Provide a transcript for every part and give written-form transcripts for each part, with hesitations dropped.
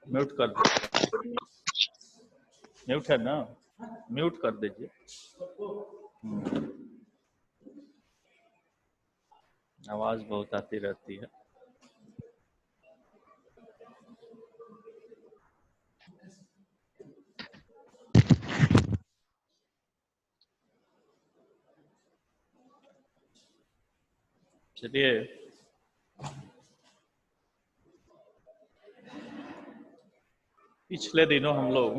Mute कर दो। Mute है ना, म्यूट कर दीजिए। आवाज बहुत आती रहती है। चलिए, पिछले दिनों हम लोग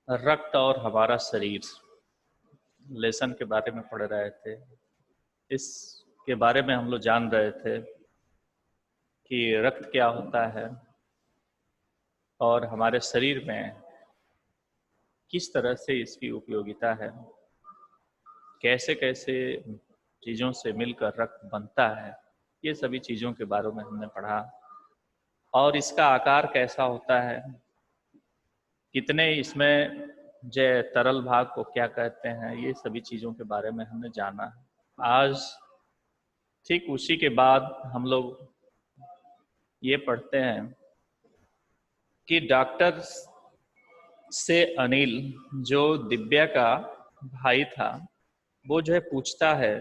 रक्त और हमारा शरीर लेसन के बारे में पढ़ रहे थे। इसके बारे में हम लोग जान रहे थे कि रक्त क्या होता है और हमारे शरीर में किस तरह से इसकी उपयोगिता है, कैसे कैसे चीज़ों से मिलकर रक्त बनता है, ये सभी चीज़ों के बारे में हमने पढ़ा। और इसका आकार कैसा होता है, कितने इसमें जो तरल भाग को क्या कहते हैं, ये सभी चीज़ों के बारे में हमने जाना। आज ठीक उसी के बाद हम लोग ये पढ़ते हैं कि डॉक्टर से अनिल, जो दिव्या का भाई था, वो जो है पूछता है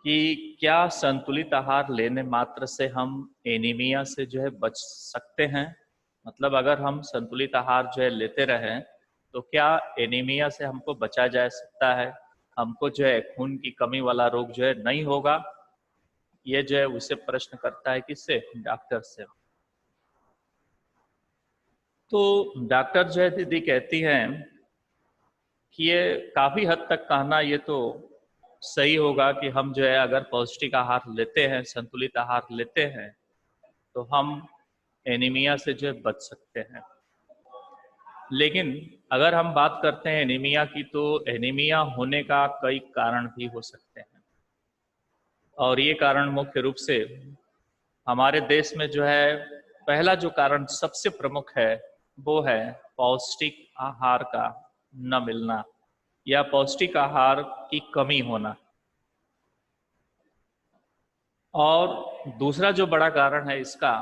कि क्या संतुलित आहार लेने मात्र से हम एनीमिया से जो है बच सकते हैं। मतलब अगर हम संतुलित आहार जो है लेते रहें तो क्या एनीमिया से हमको बचा जा सकता है, हमको जो है खून की कमी वाला रोग जो है नहीं होगा। ये जो है उसे प्रश्न करता है, किससे? डॉक्टर से। तो डॉक्टर जो है दीदी कहती हैं कि ये काफी हद तक कहना ये तो सही होगा कि हम जो है अगर पौष्टिक आहार लेते हैं, संतुलित आहार लेते हैं, तो हम एनीमिया से जो है बच सकते हैं। लेकिन अगर हम बात करते हैं एनीमिया की, तो एनीमिया होने का कई कारण भी हो सकते हैं। और ये कारण मुख्य रूप से हमारे देश में जो है, पहला जो कारण सबसे प्रमुख है वो है पौष्टिक आहार का न मिलना या पौष्टिक आहार की कमी होना। और दूसरा जो बड़ा कारण है इसका,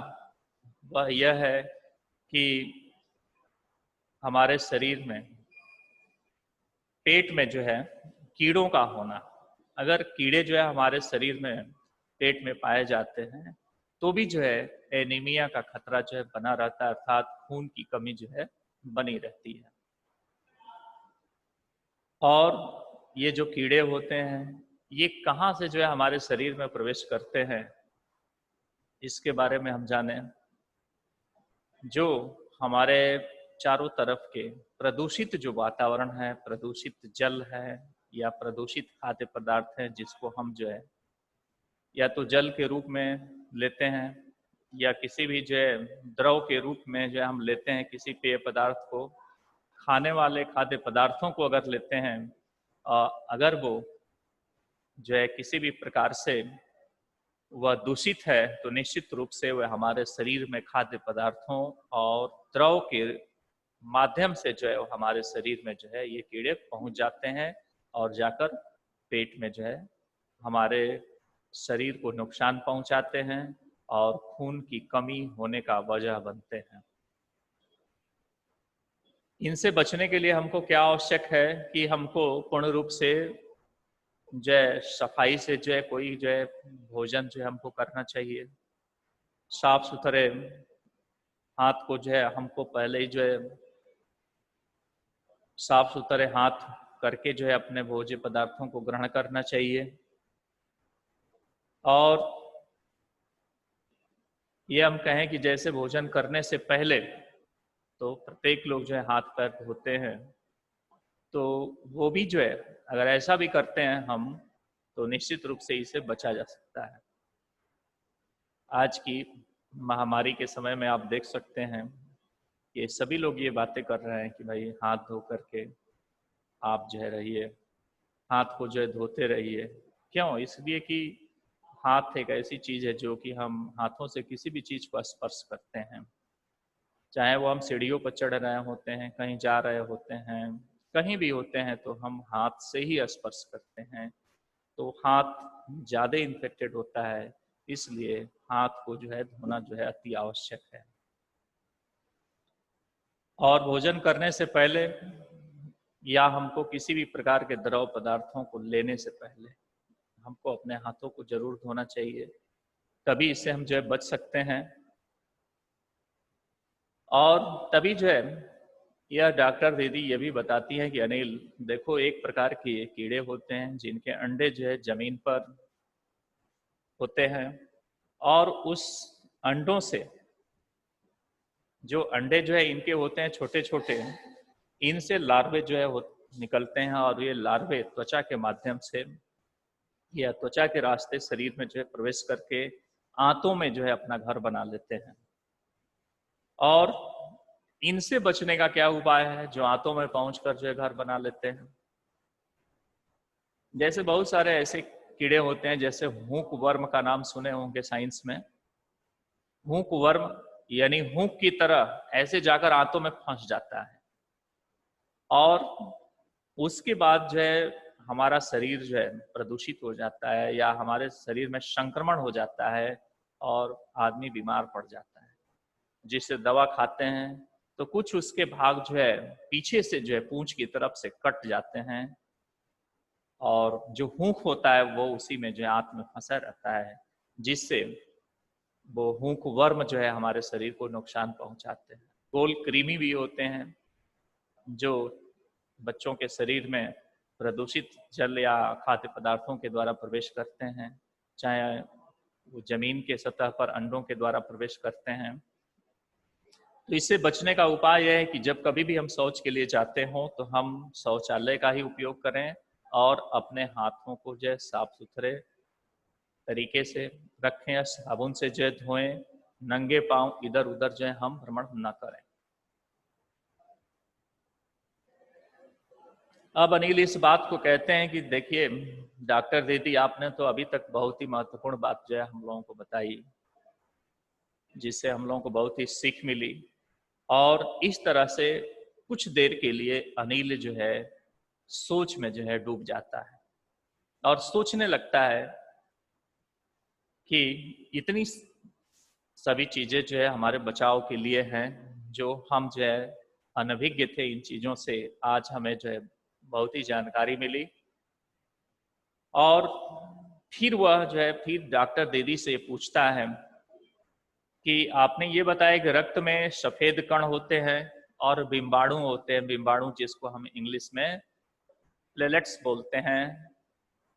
वह यह है कि हमारे शरीर में पेट में जो है कीड़ों का होना। अगर कीड़े जो है हमारे शरीर में पेट में पाए जाते हैं तो भी जो है एनीमिया का खतरा जो है बना रहता है, अर्थात खून की कमी जो है बनी रहती है। और ये जो कीड़े होते हैं ये कहाँ से जो है हमारे शरीर में प्रवेश करते हैं, इसके बारे में हम जाने। जो हमारे चारों तरफ के प्रदूषित जो वातावरण है, प्रदूषित जल है या प्रदूषित खाद्य पदार्थ है, जिसको हम जो है या तो जल के रूप में लेते हैं या किसी भी जो है द्रव के रूप में जो है हम लेते हैं, किसी पेय पदार्थ को, खाने वाले खाद्य पदार्थों को अगर लेते हैं, अगर वो जो है किसी भी प्रकार से वह दूषित है तो निश्चित रूप से वह हमारे शरीर में खाद्य पदार्थों और द्रव के माध्यम से जो है हमारे शरीर में जो है ये कीड़े पहुंच जाते हैं और जाकर पेट में जो है हमारे शरीर को नुकसान पहुंचाते हैं और खून की कमी होने का वजह बनते हैं। इनसे बचने के लिए हमको क्या आवश्यक है कि हमको पूर्ण रूप से जो है सफाई से जो है कोई जो है भोजन जो है हमको करना चाहिए। साफ सुथरे हाथ को जो है हमको पहले ही जो है साफ सुथरे हाथ करके जो है अपने भोज्य पदार्थों को ग्रहण करना चाहिए। और ये हम कहें कि जैसे भोजन करने से पहले तो प्रत्येक लोग जो है हाथ पैर धोते हैं, तो वो भी जो है अगर ऐसा भी करते हैं हम, तो निश्चित रूप से इसे बचा जा सकता है। आज की महामारी के समय में आप देख सकते हैं कि सभी लोग ये बातें कर रहे हैं कि भाई हाथ धो करके आप जो है रहिए, हाथ को जो है धोते रहिए। क्यों? इसलिए कि हाथ एक ऐसी चीज है जो कि हम हाथों से किसी भी चीज को स्पर्श करते हैं, चाहे वो हम सीढ़ियों पर चढ़ रहे होते हैं, कहीं जा रहे होते हैं, कहीं भी होते हैं, तो हम हाथ से ही स्पर्श करते हैं। तो हाथ ज़्यादा इन्फेक्टेड होता है, इसलिए हाथ को जो है धोना जो है अति आवश्यक है। और भोजन करने से पहले या हमको किसी भी प्रकार के द्रव पदार्थों को लेने से पहले हमको अपने हाथों को जरूर धोना चाहिए, तभी इससे हम जो है बच सकते हैं। और तभी जो है यह डॉक्टर दीदी ये भी बताती हैं कि अनिल देखो, एक प्रकार के कीड़े होते हैं जिनके अंडे जो है जमीन पर होते हैं, और उस अंडों से जो अंडे जो है इनके होते हैं छोटे छोटे, इनसे लार्वे जो है निकलते हैं, और ये लार्वे त्वचा के माध्यम से या त्वचा के रास्ते शरीर में जो है प्रवेश करके आंतों में जो है अपना घर बना लेते हैं। और इनसे बचने का क्या उपाय है जो आंतों में पहुंचकर जो है घर बना लेते हैं? जैसे बहुत सारे ऐसे कीड़े होते हैं, जैसे हुक वर्म का नाम सुने होंगे साइंस में। हुक वर्म यानी हुक की तरह ऐसे जाकर आंतों में फंस जाता है, और उसके बाद जो है हमारा शरीर जो है प्रदूषित हो जाता है, या हमारे शरीर में संक्रमण हो जाता है और आदमी बीमार पड़ जाता है। जिससे दवा खाते हैं तो कुछ उसके भाग जो है पीछे से जो है पूंछ की तरफ से कट जाते हैं, और जो हुक होता है वो उसी में जो है आंत में फंसा रहता है, जिससे वो हुक वर्म जो है हमारे शरीर को नुकसान पहुंचाते हैं। गोल कृमि भी होते हैं जो बच्चों के शरीर में प्रदूषित जल या खाद्य पदार्थों के द्वारा प्रवेश करते हैं, चाहे वो जमीन के सतह पर अंडों के द्वारा प्रवेश करते हैं। तो इससे बचने का उपाय यह है कि जब कभी भी हम शौच के लिए जाते हों तो हम शौचालय का ही उपयोग करें, और अपने हाथों को जो है साफ सुथरे तरीके से रखें, या साबुन से जो है धोएं। नंगे पांव इधर उधर जो है हम भ्रमण न करें। अब अनिल इस बात को कहते हैं कि देखिए डॉक्टर दीदी, आपने तो अभी तक बहुत ही महत्वपूर्ण बात जो है हम लोगों को बताई, जिससे हम लोगों को बहुत ही सीख मिली। और इस तरह से कुछ देर के लिए अनिल जो है सोच में जो है डूब जाता है, और सोचने लगता है कि इतनी सभी चीजें जो है हमारे बचाव के लिए हैं, जो हम जो है अनभिज्ञ थे इन चीजों से, आज हमें जो है बहुत ही जानकारी मिली। और फिर वह जो है फिर डॉक्टर दीदी से पूछता है कि आपने ये बताया कि रक्त में सफेद कण होते हैं और बिम्बाणु होते हैं, बिम्बाणु जिसको हम इंग्लिश में प्लेटलेट्स बोलते हैं,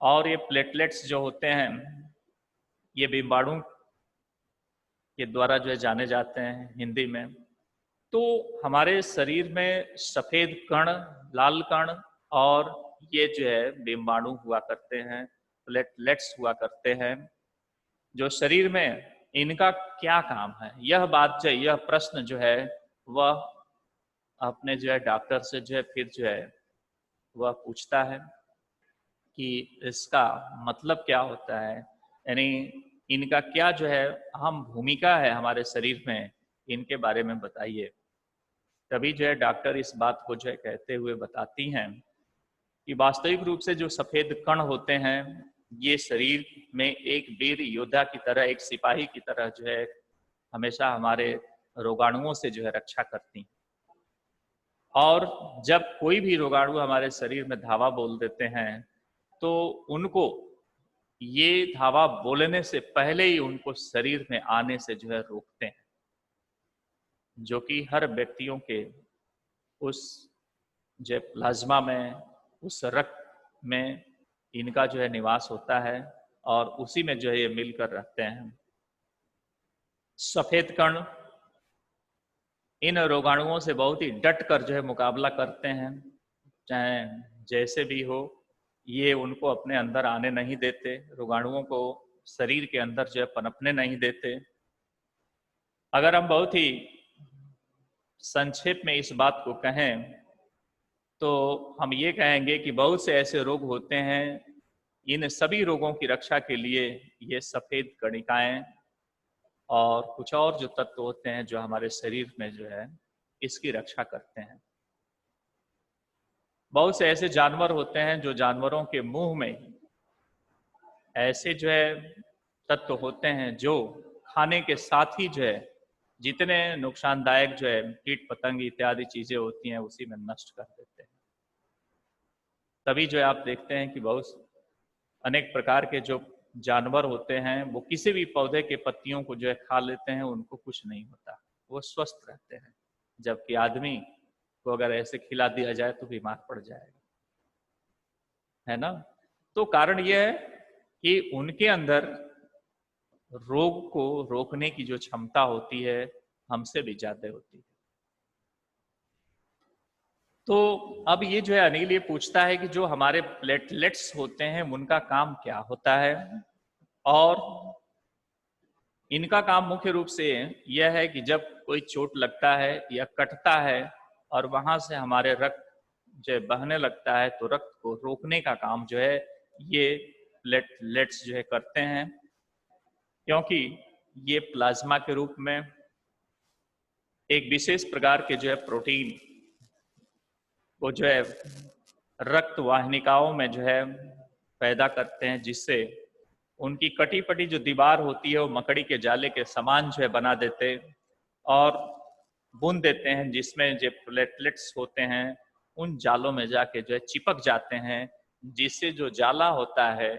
और ये प्लेटलेट्स जो होते हैं ये बिम्बाणु के द्वारा जो है जाने जाते हैं हिंदी में। तो हमारे शरीर में सफेद कण, लाल कण और ये जो है बिम्बाणु हुआ करते हैं, प्लेटलेट्स हुआ करते हैं, जो शरीर में इनका क्या काम है, यह बात जो है, यह प्रश्न जो है वह अपने जो है डॉक्टर से जो है फिर जो है वह पूछता है कि इसका मतलब क्या होता है, यानी इनका क्या जो है अहम भूमिका है हमारे शरीर में, इनके बारे में बताइए। तभी जो है डॉक्टर इस बात को जो है कहते हुए बताती हैं कि वास्तविक रूप से जो सफेद कण होते हैं ये शरीर में एक वीर योद्धा की तरह, एक सिपाही की तरह जो है हमेशा हमारे रोगाणुओं से जो है रक्षा करती हैं। और जब कोई भी रोगाणु हमारे शरीर में धावा बोल देते हैं तो उनको ये धावा बोलने से पहले ही उनको शरीर में आने से जो है रोकते हैं, जो कि हर व्यक्तियों के उस जो प्लाज्मा में, उस रक्त में इनका जो है निवास होता है, और उसी में जो है ये मिलकर रहते हैं। सफेद कण इन रोगाणुओं से बहुत ही डट कर जो है मुकाबला करते हैं, चाहे जैसे भी हो, ये उनको अपने अंदर आने नहीं देते, रोगाणुओं को शरीर के अंदर जो है पनपने नहीं देते। अगर हम बहुत ही संक्षेप में इस बात को कहें तो हम ये कहेंगे कि बहुत से ऐसे रोग होते हैं, इन सभी रोगों की रक्षा के लिए ये सफेद कणिकाएं और कुछ और जो तत्व होते हैं जो हमारे शरीर में जो है इसकी रक्षा करते हैं। बहुत से ऐसे जानवर होते हैं जो जानवरों के मुंह में ऐसे जो है तत्व होते हैं जो खाने के साथ ही जो है जितने नुकसानदायक जो है कीट पतंग इत्यादि चीजें होती हैं उसी में नष्ट कर देते हैं। तभी जो है आप देखते हैं कि बहुत अनेक प्रकार के जो जानवर होते हैं वो किसी भी पौधे के पत्तियों को जो है खा लेते हैं, उनको कुछ नहीं होता, वो स्वस्थ रहते हैं। जबकि आदमी को अगर ऐसे खिला दिया जाए तो बीमार पड़ जाएगा, है ना। तो कारण यह है कि उनके अंदर रोग को रोकने की जो क्षमता होती है हमसे भी ज्यादा होती है। तो अब ये जो है अनिल ये पूछता है कि जो हमारे प्लेटलेट्स होते हैं उनका काम क्या होता है, और इनका काम मुख्य रूप से यह है कि जब कोई चोट लगता है या कटता है और वहां से हमारे रक्त जो है बहने लगता है, तो रक्त को रोकने का काम जो है ये प्लेटलेट्स जो है करते हैं, क्योंकि ये प्लाज्मा के रूप में एक विशेष प्रकार के जो है प्रोटीन को जो है रक्त वाहिनिकाओं में जो है पैदा करते हैं, जिससे उनकी कटी पटी जो दीवार होती है वो मकड़ी के जाले के समान जो है बना देते और बुन देते हैं, जिसमें जो प्लेटलेट्स होते हैं उन जालों में जाके जो है चिपक जाते हैं, जिससे जो जाला होता है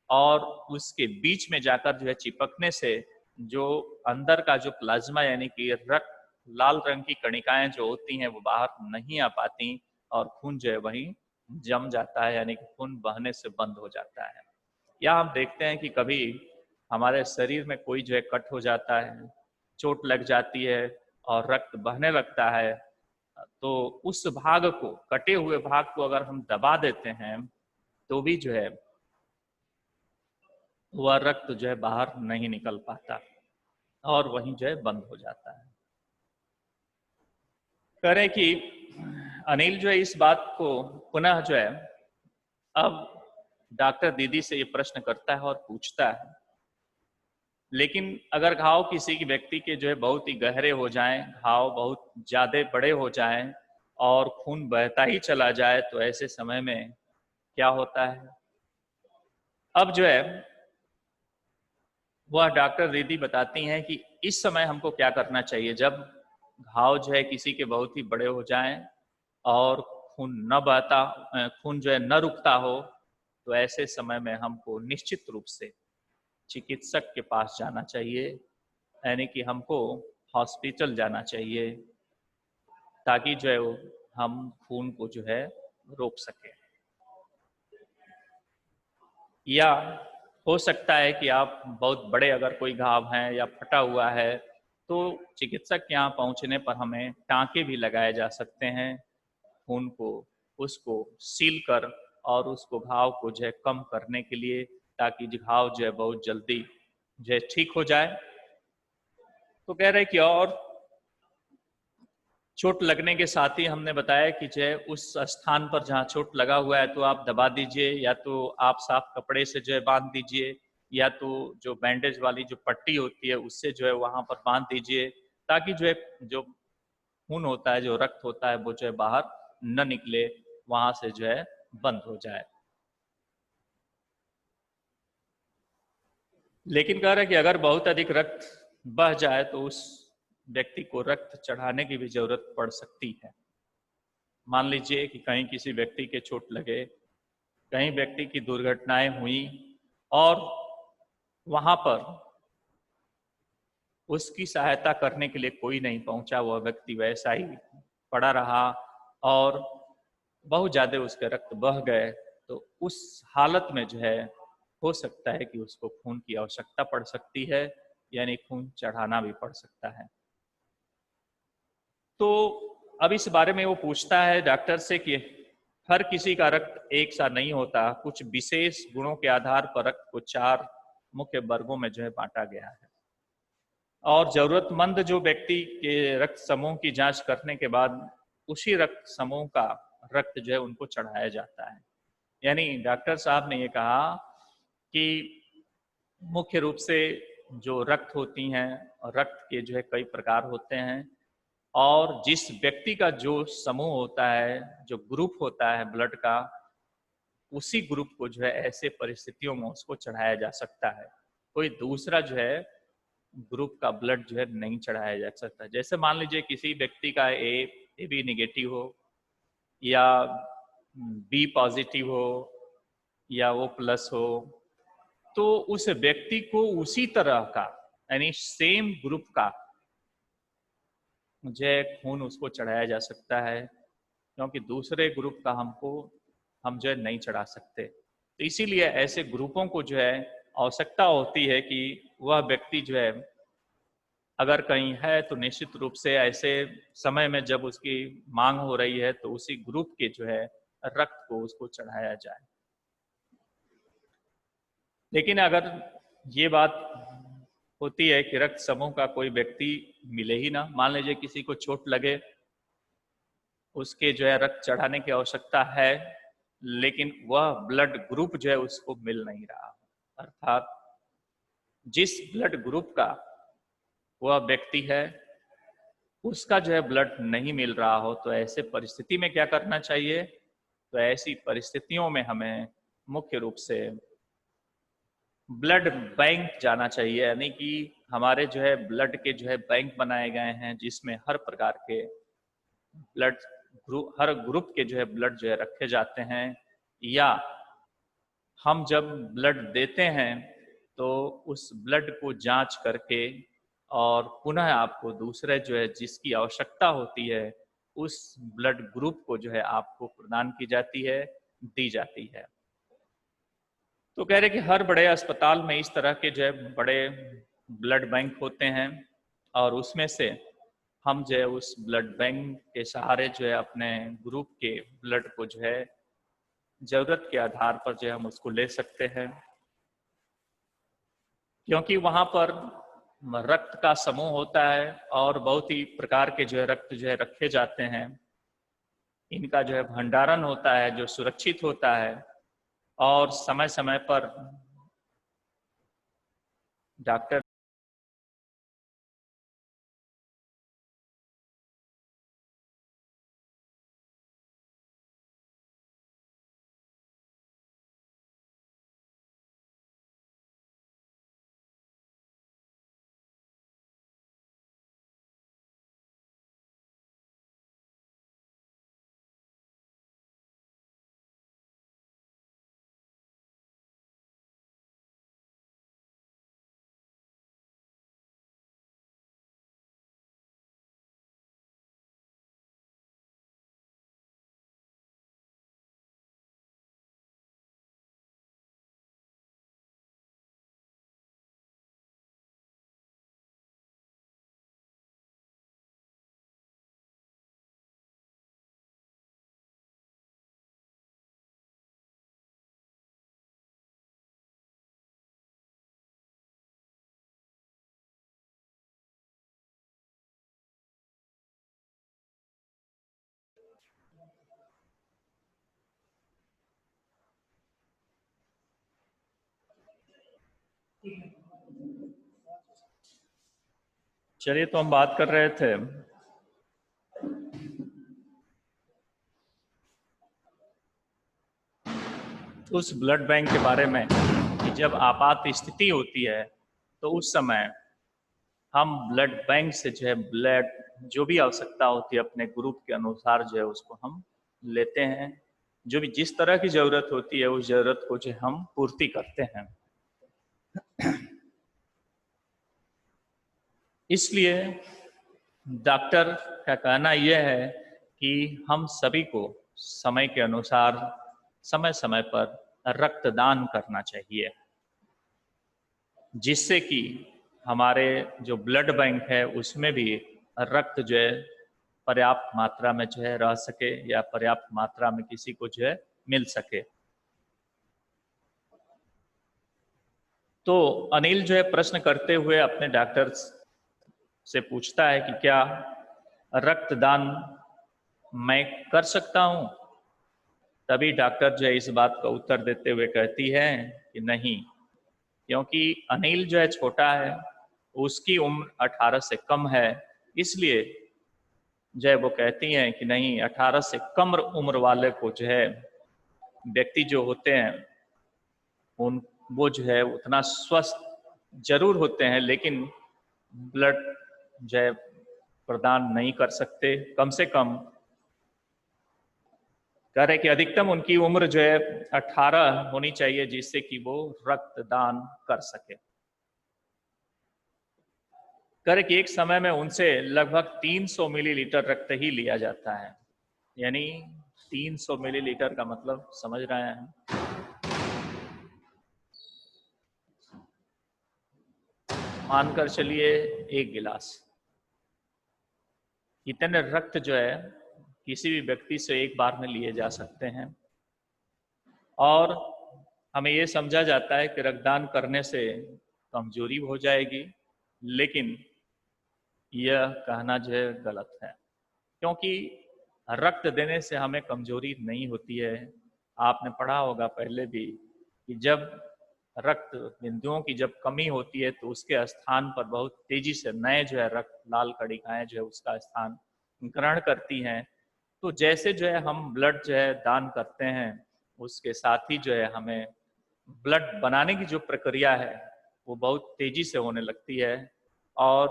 और उसके बीच में जाकर जो है चिपकने से जो अंदर का जो प्लाज्मा यानी कि रक्त लाल रंग की कणिकाएं जो होती हैं वो बाहर नहीं आ पाती और खून जो है वहीं जम जाता है, यानी कि खून बहने से बंद हो जाता है। या हम देखते हैं कि कभी हमारे शरीर में कोई जो है कट हो जाता है, चोट लग जाती है और रक्त बहने लगता है, तो उस भाग को, कटे हुए भाग को अगर हम दबा देते हैं तो भी जो है वह रक्त जो है बाहर नहीं निकल पाता और वहीं जो है बंद हो जाता है। कह रहे कि अनिल जो है इस बात को पुनः जो है अब डॉक्टर दीदी से ये प्रश्न करता है और पूछता है, लेकिन अगर घाव किसी की व्यक्ति के जो है बहुत ही गहरे हो जाएं, घाव बहुत ज्यादा बड़े हो जाएं और खून बहता ही चला जाए, तो ऐसे समय में क्या होता है। अब जो है वह डॉक्टर दीदी बताती हैं कि इस समय हमको क्या करना चाहिए। जब घाव जो है किसी के बहुत ही बड़े हो जाएं और खून न बहता, खून जो है न रुकता हो, तो ऐसे समय में हमको निश्चित रूप से चिकित्सक के पास जाना चाहिए, यानी कि हमको हॉस्पिटल जाना चाहिए, ताकि जो है हम खून को जो है रोक सके। या हो सकता है कि आप बहुत बड़े अगर कोई घाव हैं या फटा हुआ है, तो चिकित्सक के यहाँ पहुँचने पर हमें टाँके भी लगाए जा सकते हैं खून को, उसको सील कर और उसको घाव को जो है कम करने के लिए, ताकि जो घाव जो है बहुत जल्दी जो है ठीक हो जाए। तो कह रहे कि और चोट लगने के साथ ही हमने बताया कि जो है उस स्थान पर जहाँ चोट लगा हुआ है तो आप दबा दीजिए, या तो आप साफ कपड़े से जो है बांध दीजिए, या तो जो बैंडेज वाली जो पट्टी होती है उससे जो है वहां पर बांध दीजिए, ताकि जो है जो खून होता है, जो रक्त होता है, वो जो है बाहर न निकले, वहां से जो है बंद हो जाए। लेकिन कह रहे हैं कि अगर बहुत अधिक रक्त बह जाए तो उस व्यक्ति को रक्त चढ़ाने की भी जरूरत पड़ सकती है। मान लीजिए कि कहीं किसी व्यक्ति के चोट लगे, कहीं व्यक्ति की दुर्घटनाएं हुई और वहां पर उसकी सहायता करने के लिए कोई नहीं पहुंचा, वह व्यक्ति वैसा ही पड़ा रहा और बहुत ज्यादा उसके रक्त बह गए, तो उस हालत में जो है हो सकता है कि उसको खून की आवश्यकता पड़ सकती है, यानी खून चढ़ाना भी पड़ सकता है। तो अब इस बारे में वो पूछता है डॉक्टर से कि हर किसी का रक्त एक सा नहीं होता, कुछ विशेष गुणों के आधार पर रक्त को 4 मुख्य वर्गों में जो है बांटा गया है, और जरूरतमंद जो व्यक्ति के रक्त समूह की जांच करने के बाद उसी रक्त समूह का रक्त जो है उनको चढ़ाया जाता है। यानी डॉक्टर साहब ने ये कहा कि मुख्य रूप से जो रक्त होती हैं, रक्त के जो है कई प्रकार होते हैं, और जिस व्यक्ति का जो समूह होता है, जो ग्रुप होता है ब्लड का, उसी ग्रुप को जो है ऐसे परिस्थितियों में उसको चढ़ाया जा सकता है। कोई दूसरा जो है ग्रुप का ब्लड जो है नहीं चढ़ाया जा सकता। जैसे मान लीजिए किसी व्यक्ति का ए बी नेगेटिव हो या बी पॉजिटिव हो या वो प्लस हो, तो उस व्यक्ति को उसी तरह का यानी सेम ग्रुप का जो है खून उसको चढ़ाया जा सकता है, क्योंकि दूसरे ग्रुप का हम जो है नहीं चढ़ा सकते। तो इसीलिए ऐसे ग्रुपों को जो है आवश्यकता होती है कि वह व्यक्ति जो है अगर कहीं है तो निश्चित रूप से ऐसे समय में जब उसकी मांग हो रही है तो उसी ग्रुप के जो है रक्त को उसको चढ़ाया जाए। लेकिन अगर ये बात होती है कि रक्त समूह का कोई व्यक्ति मिले ही ना, मान लीजिए किसी को चोट लगे, उसके जो है रक्त चढ़ाने की आवश्यकता है, लेकिन वह ब्लड ग्रुप जो है उसको मिल नहीं रहा, अर्थात जिस ब्लड ग्रुप का वह व्यक्ति है उसका जो है ब्लड नहीं मिल रहा हो, तो ऐसे परिस्थिति में क्या करना चाहिए? तो ऐसी परिस्थितियों में हमें मुख्य रूप से ब्लड बैंक जाना चाहिए, यानी कि हमारे जो है ब्लड के जो है बैंक बनाए गए हैं जिसमें हर प्रकार के ब्लड ग्रुप, हर ग्रुप के जो है ब्लड जो है रखे जाते हैं। या हम जब ब्लड देते हैं तो उस ब्लड को जांच करके और पुनः आपको दूसरे जो है जिसकी आवश्यकता होती है उस ब्लड ग्रुप को जो है आपको प्रदान की जाती है, दी जाती है। तो कह रहे कि हर बड़े अस्पताल में इस तरह के जो है बड़े ब्लड बैंक होते हैं और उसमें से हम जो है उस ब्लड बैंक के सहारे जो है अपने ग्रुप के ब्लड को जो है जरूरत के आधार पर जो है हम उसको ले सकते हैं, क्योंकि वहां पर रक्त का समूह होता है और बहुत ही प्रकार के जो है रक्त जो है रखे जाते हैं। इनका जो है भंडारण होता है जो सुरक्षित होता है और समय समय पर डॉक्टर चलिए, तो हम बात कर रहे थे उस ब्लड बैंक के बारे में कि जब आपात स्थिति होती है तो उस समय हम ब्लड बैंक से जो है ब्लड जो भी आवश्यकता होती है अपने ग्रुप के अनुसार जो है उसको हम लेते हैं। जो भी जिस तरह की जरूरत होती है उस जरूरत को जो हम पूर्ति करते हैं। इसलिए डॉक्टर का कहना यह है कि हम सभी को समय के अनुसार समय समय पर रक्तदान करना चाहिए, जिससे कि हमारे जो ब्लड बैंक है उसमें भी रक्त जो है पर्याप्त मात्रा में जो है रह सके या पर्याप्त मात्रा में किसी को जो है मिल सके। तो अनिल जो है प्रश्न करते हुए अपने डॉक्टर से पूछता है कि क्या रक्तदान मैं कर सकता हूं? तभी डॉक्टर जो है इस बात का उत्तर देते हुए कहती है कि नहीं, क्योंकि अनिल जो है छोटा है, उसकी उम्र 18 से कम है, इसलिए जो है वो कहती हैं कि नहीं, 18 से कम उम्र वाले को जो है व्यक्ति जो होते हैं उन वो जो है उतना स्वस्थ जरूर होते हैं, लेकिन ब्लड जो है प्रदान नहीं कर सकते। कम से कम कह रहे कि अधिकतम उनकी उम्र जो है 18 होनी चाहिए, जिससे कि वो रक्तदान कर सके। कह रहे कि एक समय में उनसे लगभग 300 मिलीलीटर रक्त ही लिया जाता है। यानी 300 मिलीलीटर का मतलब समझ रहे हैं, मानकर चलिए 1 गिलास। इतने रक्त जो है किसी भी व्यक्ति से एक बार में लिए जा सकते हैं। और हमें ये समझा जाता है कि रक्तदान करने से कमजोरी हो जाएगी, लेकिन यह कहना जो है गलत है, क्योंकि रक्त देने से हमें कमजोरी नहीं होती है। आपने पढ़ा होगा पहले भी कि जब रक्त बिंदुओं की जब कमी होती है तो उसके स्थान पर बहुत तेजी से नए जो है रक्त लाल कणिकाएं जो है उसका स्थान ग्रहण करती हैं। तो जैसे जो है हम ब्लड जो है दान करते हैं, उसके साथ ही जो है हमें ब्लड बनाने की जो प्रक्रिया है वो बहुत तेजी से होने लगती है, और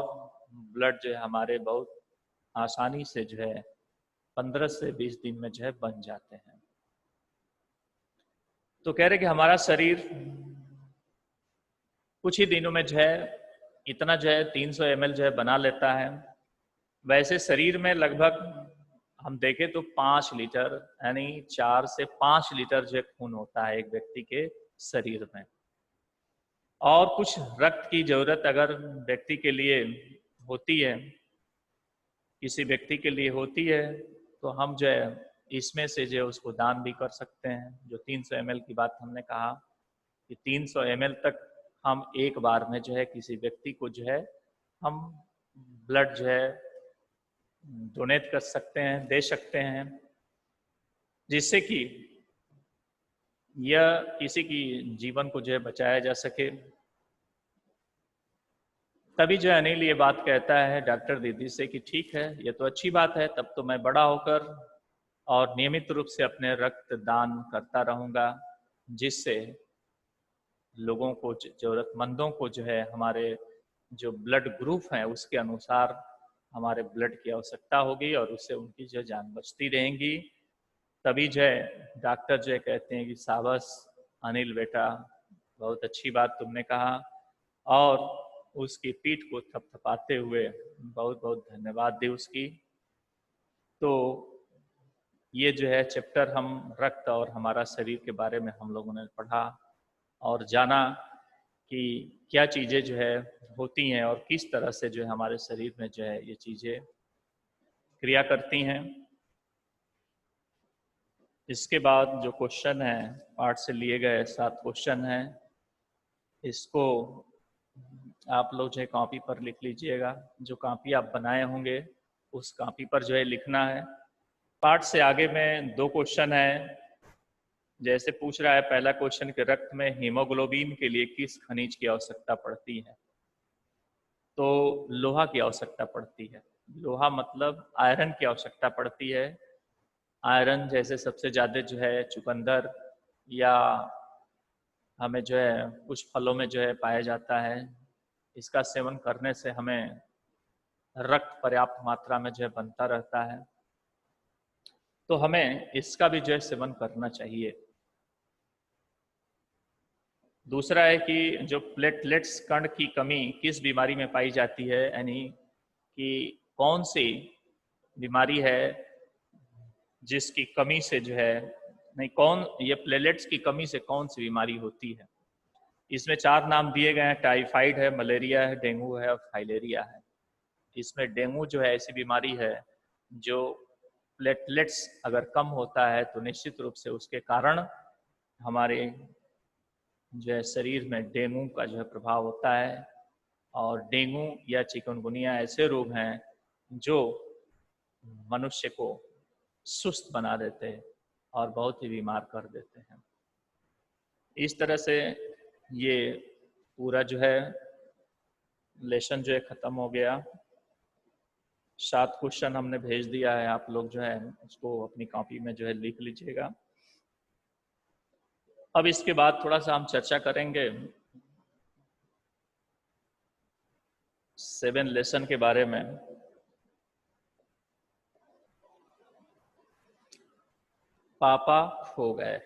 ब्लड जो है हमारे बहुत आसानी से जो है 15 से 20 दिन में जो है बन जाते हैं। तो कह रहे कि हमारा शरीर कुछ ही दिनों में जो है इतना जो है 300 ml जो है बना लेता है। वैसे शरीर में लगभग हम देखें तो 5 लीटर यानी 4 से 5 लीटर जो है खून होता है एक व्यक्ति के शरीर में। और कुछ रक्त की जरूरत अगर व्यक्ति के लिए होती है, किसी व्यक्ति के लिए होती है, तो हम जो है इसमें से जो है उसको दान भी कर सकते हैं। जो 300 ml की बात हमने कहा कि 300 ml तक हम एक बार में जो है किसी व्यक्ति को जो है हम ब्लड जो है डोनेट कर सकते हैं, दे सकते हैं, जिससे कि यह किसी की जीवन को जो है बचाया जा सके। तभी जो अनिल ये बात कहता है डॉक्टर दीदी से कि ठीक है, ये तो अच्छी बात है, तब तो मैं बड़ा होकर और नियमित रूप से अपने रक्त दान करता रहूंगा, जिससे लोगों को जरूरतमंदों को जो है हमारे जो ब्लड ग्रुप है उसके अनुसार हमारे ब्लड की आवश्यकता होगी और उससे उनकी जो जान बचती रहेंगी। तभी जो है डॉक्टर जो है कहते हैं कि शाबाश अनिल बेटा, बहुत अच्छी बात तुमने कहा, और उसकी पीठ को थपथपाते हुए बहुत बहुत धन्यवाद दी उसकी। तो ये जो है चैप्टर हम रक्त और हमारा शरीर के बारे में हम लोगों ने पढ़ा और जाना कि क्या चीज़ें जो है होती हैं और किस तरह से जो है हमारे शरीर में जो है ये चीज़ें क्रिया करती हैं। इसके बाद जो क्वेश्चन है पाठ से लिए गए 7 क्वेश्चन हैं, इसको आप लोग जो है कॉपी पर लिख लीजिएगा। जो कॉपी आप बनाए होंगे उस कॉपी पर जो है लिखना है। पाठ से आगे में 2 क्वेश्चन है। जैसे पूछ रहा है पहला क्वेश्चन कि रक्त में हीमोग्लोबिन के लिए किस खनिज की आवश्यकता पड़ती है, तो लोहा की आवश्यकता पड़ती है। लोहा मतलब आयरन की आवश्यकता पड़ती है। आयरन जैसे सबसे ज़्यादा जो है चुकंदर या हमें जो है कुछ फलों में जो है पाया जाता है। इसका सेवन करने से हमें रक्त पर्याप्त मात्रा में जो है बनता रहता है, तो हमें इसका भी जो है सेवन करना चाहिए। दूसरा है कि जो प्लेटलेट्स कण की कमी किस बीमारी में पाई जाती है, यानी कि कौन सी बीमारी है जिसकी कमी से जो है नहीं कौन ये प्लेटलेट्स की कमी से कौन सी बीमारी होती है। इसमें 4 नाम दिए गए हैं, टाइफाइड है, मलेरिया है, डेंगू है और फाइलेरिया है। इसमें डेंगू जो है ऐसी बीमारी है जो प्लेटलेट्स अगर कम होता है तो निश्चित रूप से उसके कारण हमारे जो है शरीर में डेंगू का जो है प्रभाव होता है। और डेंगू या चिकनगुनिया ऐसे रोग हैं जो मनुष्य को सुस्त बना देते हैं और बहुत ही बीमार कर देते हैं। इस तरह से ये पूरा जो है लेसन जो है खत्म हो गया। 7 क्वेश्चन हमने भेज दिया है, आप लोग जो है उसको अपनी कॉपी में जो है लिख लीजिएगा। अब इसके बाद थोड़ा सा हम चर्चा करेंगे 7 लेसन के बारे में। पापा खो गए,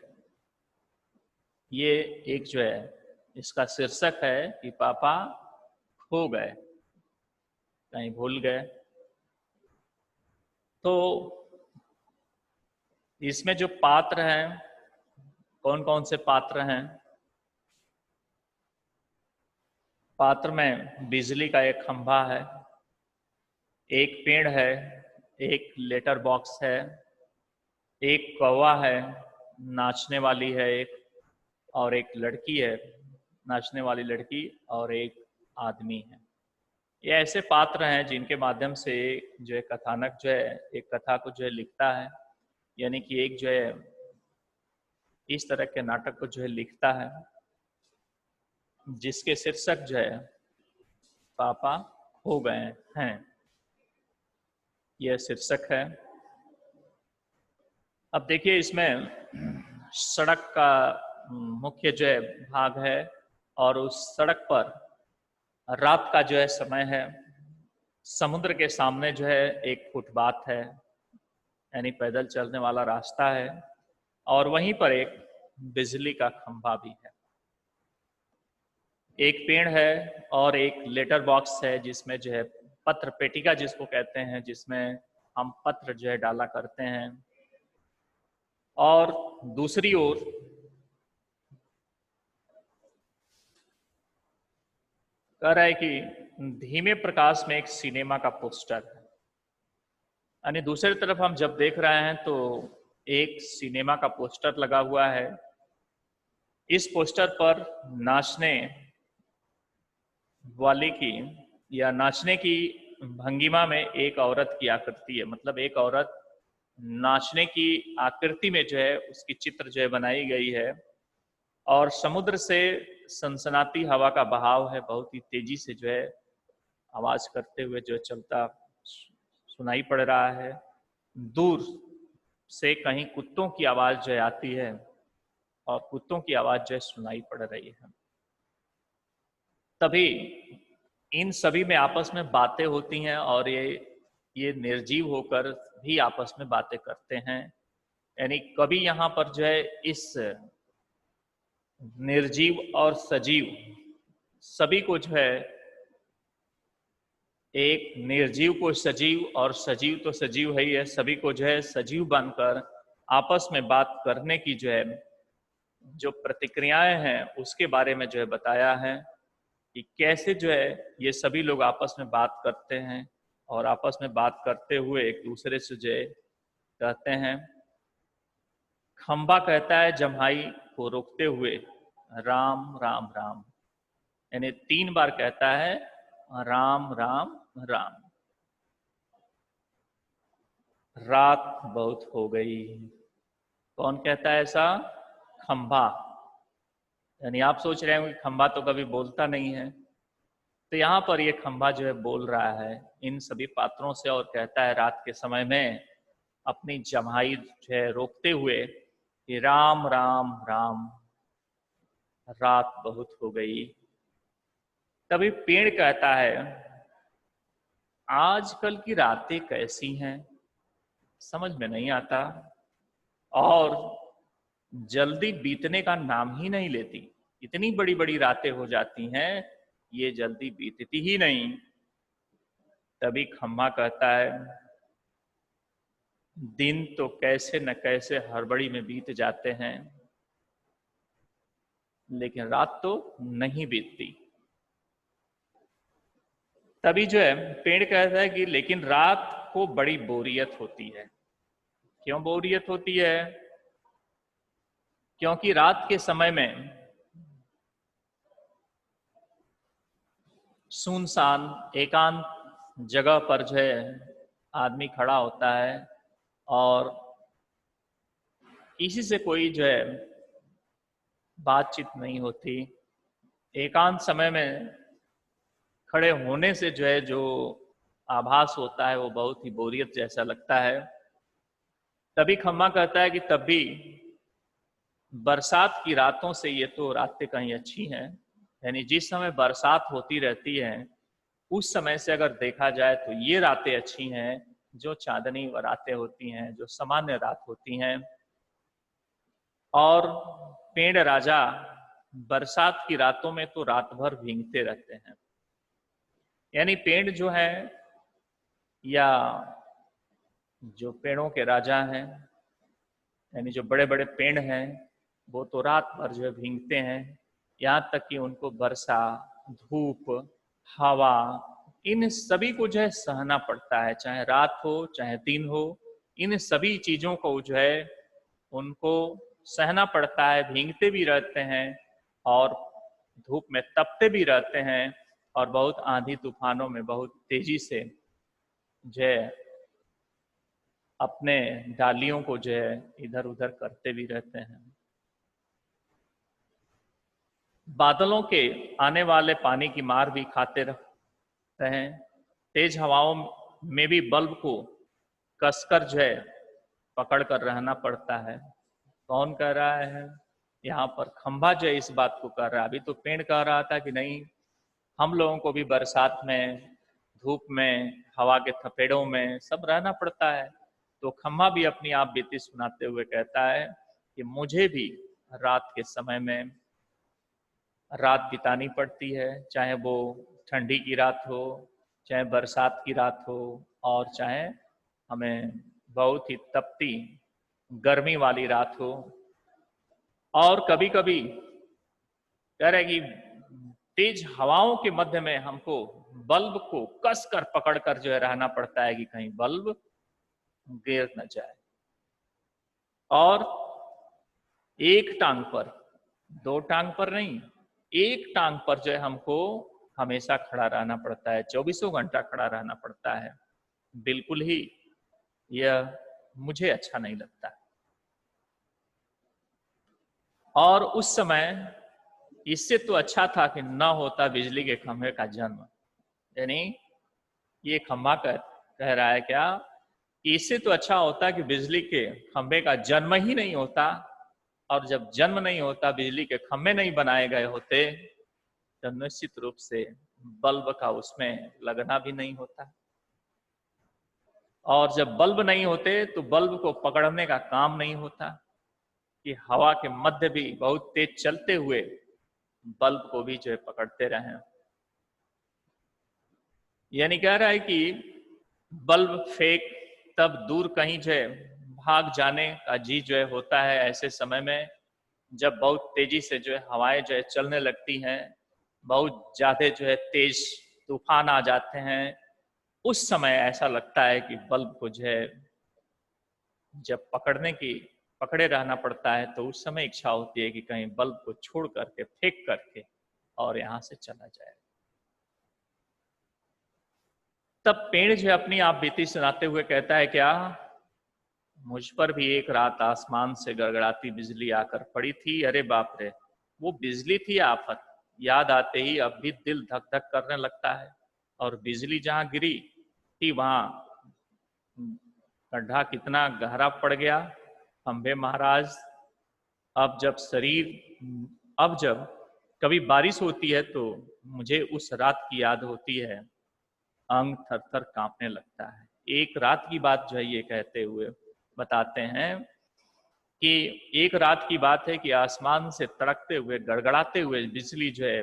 ये एक जो है इसका शीर्षक है कि पापा खो गए, कहीं भूल गए। तो इसमें जो पात्र हैं, कौन कौन से पात्र हैं? पात्र में बिजली का एक खंभा है, एक पेड़ है, एक लेटर बॉक्स है, एक कौवा है, नाचने वाली है एक, और एक लड़की है, नाचने वाली लड़की, और एक आदमी है। ये ऐसे पात्र हैं जिनके माध्यम से जो है कथानक जो है एक कथा को जो है लिखता है, यानी कि एक जो है इस तरह के नाटक को जो है लिखता है जिसके शीर्षक जो है पापा खो गए हैं, यह शीर्षक है। अब देखिए इसमें सड़क का मुख्य जो है भाग है, और उस सड़क पर रात का जो है समय है। समुद्र के सामने जो है एक फुटपाथ है, यानी पैदल चलने वाला रास्ता है, और वहीं पर एक बिजली का खंभा भी है। एक पेड़ है और एक लेटर बॉक्स है जिसमें जो है पत्र पेटिका जिसको कहते हैं, जिसमें हम पत्र जो है डाला करते हैं। और दूसरी ओर कह रहा है कि धीमे प्रकाश में एक सिनेमा का पोस्टर है, यानी दूसरी तरफ हम जब देख रहे हैं तो एक सिनेमा का पोस्टर लगा हुआ है। इस पोस्टर पर नाचने वाली की या नाचने की भंगिमा में एक औरत की आकृति है, मतलब एक औरत नाचने की आकृति में जो है उसकी चित्र जो है बनाई गई है, और समुद्र से सनसनाती हवा का बहाव है, बहुत ही तेजी से जो है आवाज करते हुए जो चलता सुनाई पड़ रहा है। दूर से कहीं कुत्तों की आवाज जो है आती है, और कुत्तों की आवाज जो है सुनाई पड़ रही है। तभी इन सभी में आपस में बातें होती हैं, और ये निर्जीव होकर भी आपस में बातें करते हैं। यानी कभी यहाँ पर जो है इस निर्जीव और सजीव सभी को जो है एक निर्जीव को सजीव और सजीव तो सजीव है ही है, सभी को जो है सजीव बनकर आपस में बात करने की जो है जो प्रतिक्रियाएं हैं उसके बारे में जो है बताया है कि कैसे जो है ये सभी लोग आपस में बात करते हैं, और आपस में बात करते हुए एक दूसरे से जो है कहते हैं। खंबा कहता है जम्हाई को रोकते हुए, राम राम राम, यानी 3 बार कहता है राम राम राम। रात बहुत हो गई, कौन कहता है ऐसा? खंबा। यानी आप सोच रहे होंगे खंबा तो कभी बोलता नहीं है, तो यहाँ पर ये खंबा जो है बोल रहा है इन सभी पात्रों से, और कहता है रात के समय में अपनी जम्हाई जो है रोकते हुए कि राम राम राम, रात बहुत हो गई। तभी पेड़ कहता है आजकल की रातें कैसी हैं, समझ में नहीं आता, और जल्दी बीतने का नाम ही नहीं लेती। इतनी बड़ी बड़ी रातें हो जाती हैं, ये जल्दी बीतती ही नहीं। तभी खम्मा कहता है दिन तो कैसे न कैसे हड़बड़ी में बीत जाते हैं, लेकिन रात तो नहीं बीतती। तभी जो है पेड़ कहता है कि लेकिन रात को बड़ी बोरियत होती है। क्यों बोरियत होती है? क्योंकि रात के समय में सुनसान एकांत जगह पर जो है आदमी खड़ा होता है, और किसी से कोई जो है बातचीत नहीं होती। एकांत समय में खड़े होने से जो है जो आभास होता है वो बहुत ही बोरियत जैसा लगता है। तभी खम्मा कहता है कि तब भी बरसात की रातों से ये तो रातें कहीं अच्छी हैं। यानी जिस समय बरसात होती रहती है उस समय से अगर देखा जाए तो ये रातें अच्छी हैं जो चांदनी रातें होती हैं, जो सामान्य रात होती हैं। और पेड़ राजा बरसात की रातों में तो रात भर भीगते रहते हैं। यानी पेड़ जो है, या जो पेड़ों के राजा हैं, यानी जो बड़े बड़े पेड़ हैं, वो तो रात भर जो है भीगते हैं, यहाँ तक कि उनको वर्षा, धूप, हवा, इन सभी को जो है सहना पड़ता है, चाहे रात हो चाहे दिन हो। इन सभी चीजों को जो है उनको सहना पड़ता है, भीगते भी रहते हैं और धूप में तपते भी रहते हैं, और बहुत आंधी तूफानों में बहुत तेजी से जो है अपने डालियों को जो है इधर उधर करते भी रहते हैं। बादलों के आने वाले पानी की मार भी खाते रहते हैं। तेज हवाओं में भी बल्ब को कसकर जो है पकड़ कर रहना पड़ता है। कौन कह रहा है? यहाँ पर खंभा जो है इस बात को कर रहा है। अभी तो पेड़ कह रहा था कि नहीं, हम लोगों को भी बरसात में, धूप में, हवा के थपेड़ों में सब रहना पड़ता है। तो खंभा भी अपनी आप बीती सुनाते हुए कहता है कि मुझे भी रात के समय में रात बितानी पड़ती है, चाहे वो ठंडी की रात हो, चाहे बरसात की रात हो, और चाहे हमें बहुत ही तपती गर्मी वाली रात हो। और कभी कभी कह रहे कि तेज हवाओं के मध्य में हमको बल्ब को कस कर पकड़ कर जो है रहना पड़ता है कि कहीं बल्ब गिर न जाए। और एक टांग पर, दो टांग पर नहीं, एक टांग पर जो है हमको हमेशा खड़ा रहना पड़ता है, 24 घंटा खड़ा रहना पड़ता है। बिल्कुल ही यह मुझे अच्छा नहीं लगता। और उस समय इससे तो अच्छा था कि न होता बिजली के खंभे का जन्म। यानी ये खंभा कह रहा है क्या कि इससे तो अच्छा होता कि बिजली के खंभे का जन्म ही नहीं होता, और जब जन्म नहीं होता, बिजली के खंभे नहीं बनाए गए होते, तो निश्चित रूप से बल्ब का उसमें लगना भी नहीं होता। और जब बल्ब नहीं होते तो बल्ब को पकड़ने का काम नहीं होता कि हवा के मध्य भी बहुत तेज चलते हुए बल्ब को भी जो है पकड़ते रहें। यानी कह रहा है कि बल्ब फेंक तब दूर कहीं जो है भाग जाने का जी जो है होता है ऐसे समय में, जब बहुत तेजी से जो है हवाएं जो है चलने लगती हैं, बहुत ज्यादा जो है तेज तूफान आ जाते हैं। उस समय ऐसा लगता है कि बल्ब को जो है जब पकड़े रहना पड़ता है, तो उस समय इच्छा होती है कि कहीं बल्ब को छोड़ करके, फेंक करके और यहां से चला जाए। तब पेड़ जो है अपनी आप बीती सुनाते हुए कहता है, क्या मुझ पर भी एक रात आसमान से गड़गड़ाती बिजली आकर पड़ी थी। अरे बाप रे, वो बिजली थी आफत। याद आते ही अब भी दिल धक धक करने लगता है। और बिजली जहां गिरी थी वहां गड्ढा कितना गहरा पड़ गया खंबे महाराज। अब जब कभी बारिश होती है तो मुझे उस रात की याद होती है, अंग थर थर कांपने लगता है। एक रात की बात जो है ये कहते हुए बताते हैं कि एक रात की बात है कि आसमान से तड़कते हुए, गड़गड़ाते हुए बिजली जो है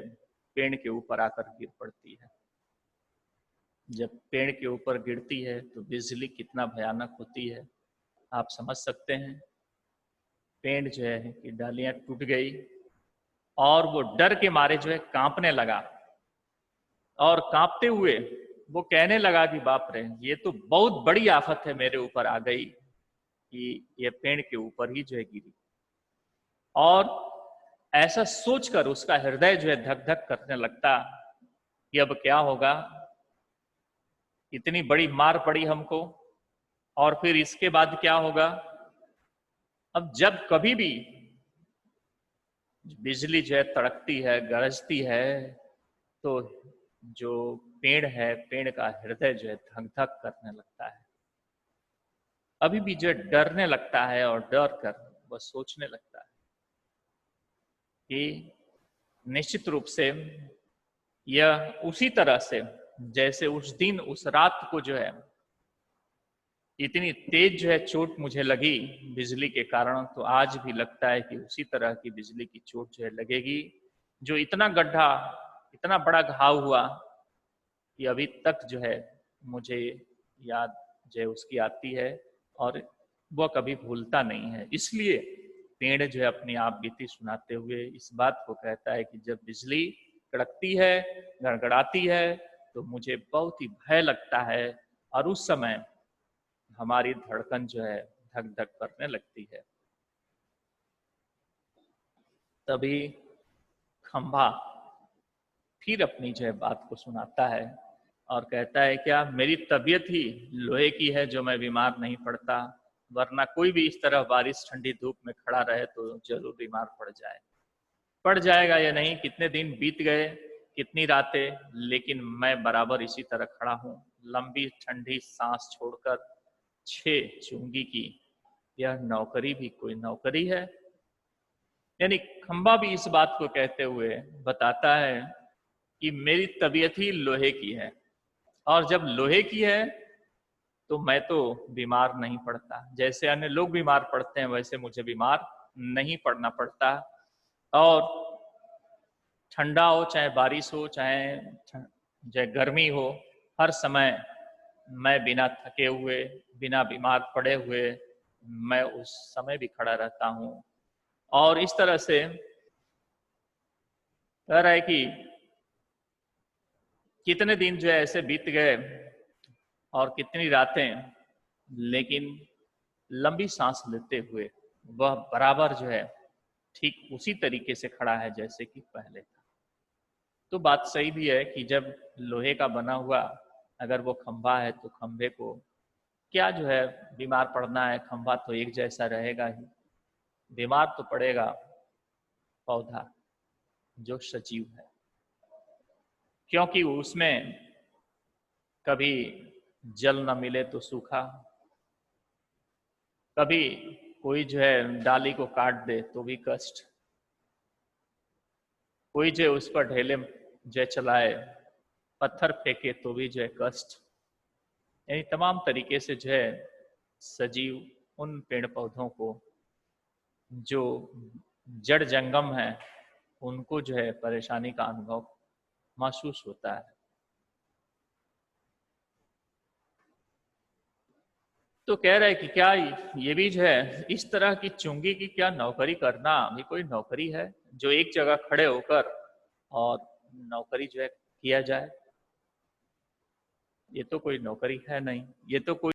पेड़ के ऊपर आकर गिर पड़ती है। जब पेड़ के ऊपर गिरती है तो बिजली कितना भयानक होती है आप समझ सकते हैं। पेड़ जो है कि डालियां टूट गई और वो डर के मारे जो है कांपने लगा, और कांपते हुए वो कहने लगा कि बाप रे, ये तो बहुत बड़ी आफत है मेरे ऊपर आ गई कि ये पेड़ के ऊपर ही जो है गिरी। और ऐसा सोचकर उसका हृदय जो है धक धक करने लगता कि अब क्या होगा, इतनी बड़ी मार पड़ी हमको, और फिर इसके बाद क्या होगा। अब जब कभी भी बिजली जो है तड़कती है, गरजती है, तो जो पेड़ है, पेड़ का हृदय जो है धक धक करने लगता है। अभी भी जो डरने लगता है, और डर कर वह सोचने लगता है कि निश्चित रूप से यह उसी तरह से जैसे उस दिन उस रात को जो है इतनी तेज जो है चोट मुझे लगी बिजली के कारण, तो आज भी लगता है कि उसी तरह की बिजली की चोट जो है लगेगी। जो इतना गड्ढा, इतना बड़ा घाव हुआ कि अभी तक जो है मुझे याद जो है उसकी आती है और वह कभी भूलता नहीं है। इसलिए पेड़ जो है अपनी आप बीती सुनाते हुए इस बात को कहता है कि जब बिजली कड़कती है, गड़गड़ाती है, तो मुझे बहुत ही भय लगता है और उस समय हमारी धड़कन जो है धक धक करने लगती है। तभी खंभा फिर अपनी जो है बात को सुनाता है और कहता है, क्या मेरी तबीयत ही लोहे की है जो मैं बीमार नहीं पड़ता, वरना कोई भी इस तरह बारिश ठंडी धूप में खड़ा रहे तो जरूर बीमार पड़ जाएगा या नहीं। कितने दिन बीत गए, कितनी रातें, लेकिन मैं बराबर इसी तरह खड़ा हूं, लंबी ठंडी सांस छोड़कर 6 चुंगी की यह नौकरी भी कोई नौकरी है। यानी खंबा भी इस बात को कहते हुए बताता है कि मेरी तबीयत ही लोहे की है, और जब लोहे की है तो मैं तो बीमार नहीं पड़ता। जैसे अन्य लोग बीमार पड़ते हैं वैसे मुझे बीमार नहीं पड़ना पड़ता। और ठंडा हो चाहे बारिश हो चाहे गर्मी हो, हर समय मैं बिना थके हुए, बिना बीमार पड़े हुए मैं उस समय भी खड़ा रहता हूँ। और इस तरह से कह रहा है कि कितने दिन जो है ऐसे बीत गए और कितनी रातें, लेकिन लंबी सांस लेते हुए वह बराबर जो है ठीक उसी तरीके से खड़ा है जैसे कि पहले था। तो बात सही भी है कि जब लोहे का बना हुआ अगर वो खंभा है तो खंभे को क्या जो है बीमार पड़ना है, खंभा तो एक जैसा रहेगा ही। बीमार तो पड़ेगा पौधा जो सजीव है, क्योंकि उसमें कभी जल न मिले तो सूखा, कभी कोई जो है डाली को काट दे तो भी कष्ट, कोई जो उस पर ढेले जो चलाए, पत्थर फेंके तो भी जो है कष्ट। यानी तमाम तरीके से जो है सजीव उन पेड़ पौधों को जो जड़ जंगम है उनको जो है परेशानी का अनुभव महसूस होता है। तो कह रहे हैं कि क्या ये भी जो है इस तरह की चुंगी की क्या नौकरी करना भी कोई नौकरी है, जो एक जगह खड़े होकर और नौकरी जो है किया जाए। ये तो कोई नौकरी है नहीं, ये तो कोई